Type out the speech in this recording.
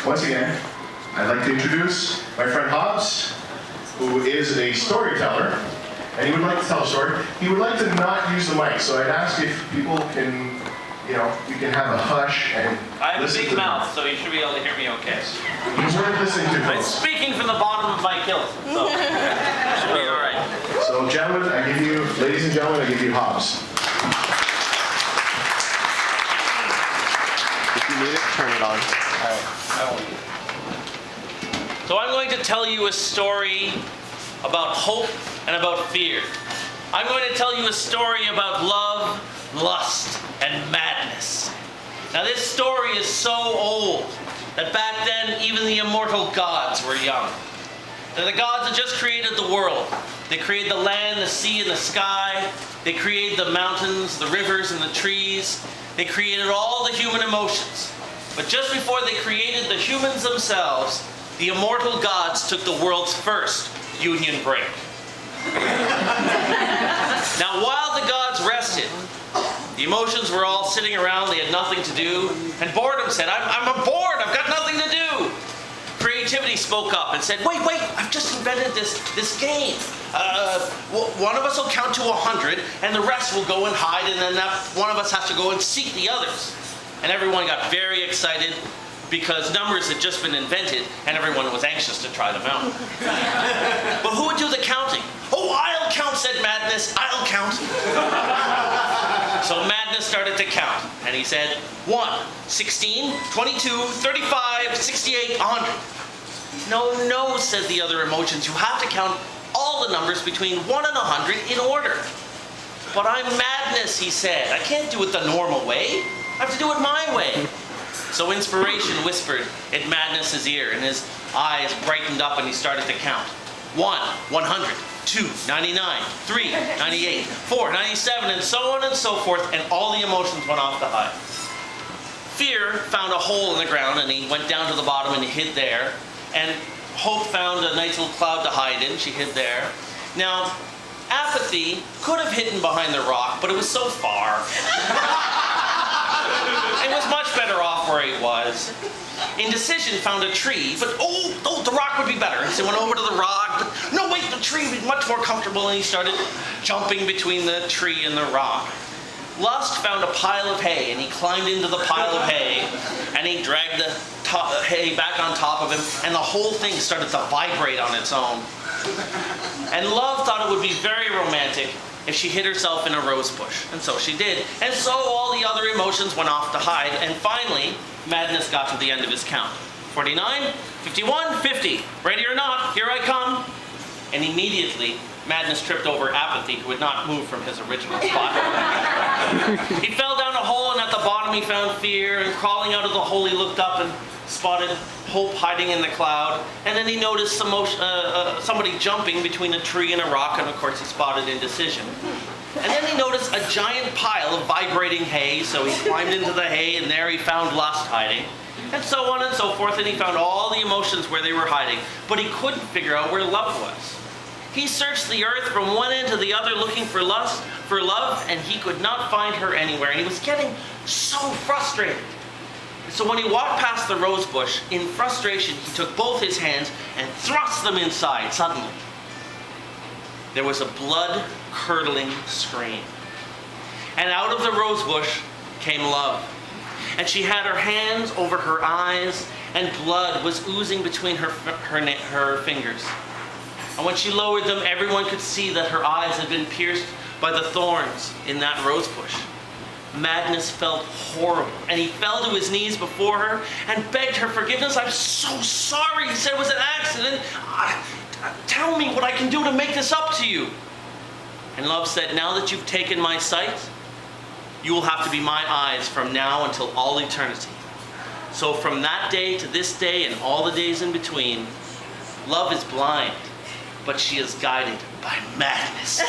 Once again, I'd like to introduce my friend Hobbs, who is a storyteller, and he would like to tell a story. He would like to not use the mic, so I'd ask if people can, you can have a hush and I have a listen big to mouth, so you should be able to hear me okay. He's worth listening to, I'm folks. speaking from the bottom of my kilt, so should be all right. So, gentlemen, ladies and gentlemen, I give you Hobbs. If you need it, turn it on. All right. So I'm going to tell you a story about hope and about fear. I'm going to tell you a story about love, lust, and madness. Now this story is so old that back then even the immortal gods were young. Now, the gods had just created the world. They created the land, the sea, and the sky. They created the mountains, the rivers, and the trees. They created all the human emotions. But just before they created the humans themselves, the immortal gods took the world's first union break. Now, while the gods rested, the emotions were all sitting around, they had nothing to do, and boredom said, I'm bored, I've got nothing to do. Creativity spoke up and said, wait, I've just invented this game. One of us will count to 100, and the rest will go and hide, and then one of us has to go and seek the others. And everyone got very excited because numbers had just been invented, and everyone was anxious to try them out. But who would do the counting? Oh, I'll count, said Madness. I'll count. So Madness started to count, and he said, 1, 16, 22, 35, 68, 100. No, said the other emotions. You have to count all the numbers between 1 and 100 in order. But I'm Madness, he said. I can't do it the normal way. I have to do it my way. So inspiration whispered in Madness's ear, and his eyes brightened up, and he started to count. 1, 100, 2, 99, 3, 98, 4, 97, and so on and so forth, and all the emotions went off the high. Fear found a hole in the ground, and he went down to the bottom and he hid there. And Hope found a nice little cloud to hide in. She hid there. Now, Apathy could have hidden behind the rock, but it was so far. It was much better off where he was. Indecision found a tree, but the rock would be better. So he went over to the rock, but no, wait, the tree would be much more comfortable, and he started jumping between the tree and the rock. Lust found a pile of hay, and he climbed into the pile of hay, and he dragged the hay back on top of him, and the whole thing started to vibrate on its own. And Love thought it would be very romantic if she hid herself in a rose bush. And so she did. And so all the other emotions went off to hide. And finally, Madness got to the end of his count. 49, 51, 50. Ready or not, here I come. And immediately, Madness tripped over Apathy, who had not moved from his original spot. He fell down a hole, and at the bottom he found Fear. And crawling out of the hole, he looked up and spotted Hope hiding in the cloud. And then he noticed somebody jumping between a tree and a rock, and of course he spotted Indecision. And then he noticed a giant pile of vibrating hay, so he climbed into the hay, and there he found Lust hiding. And so on and so forth, and he found all the emotions where they were hiding, but he couldn't figure out where Love was. He searched the earth from one end to the other looking for love, and he could not find her anywhere, and he was getting so frustrated. So when he walked past the rose bush, in frustration, he took both his hands and thrust them inside suddenly. There was a blood-curdling scream. And out of the rose bush came Love. And she had her hands over her eyes, and blood was oozing between her fingers. And when she lowered them, everyone could see that her eyes had been pierced by the thorns in that rose bush. Madness felt horrible, and he fell to his knees before her and begged her forgiveness. I'm so sorry, he said, it was an accident. Tell me what I can do to make this up to you. And Love said, now that you've taken my sight, you will have to be my eyes from now until all eternity. So from that day to this day and all the days in between, Love is blind, but she is guided by madness.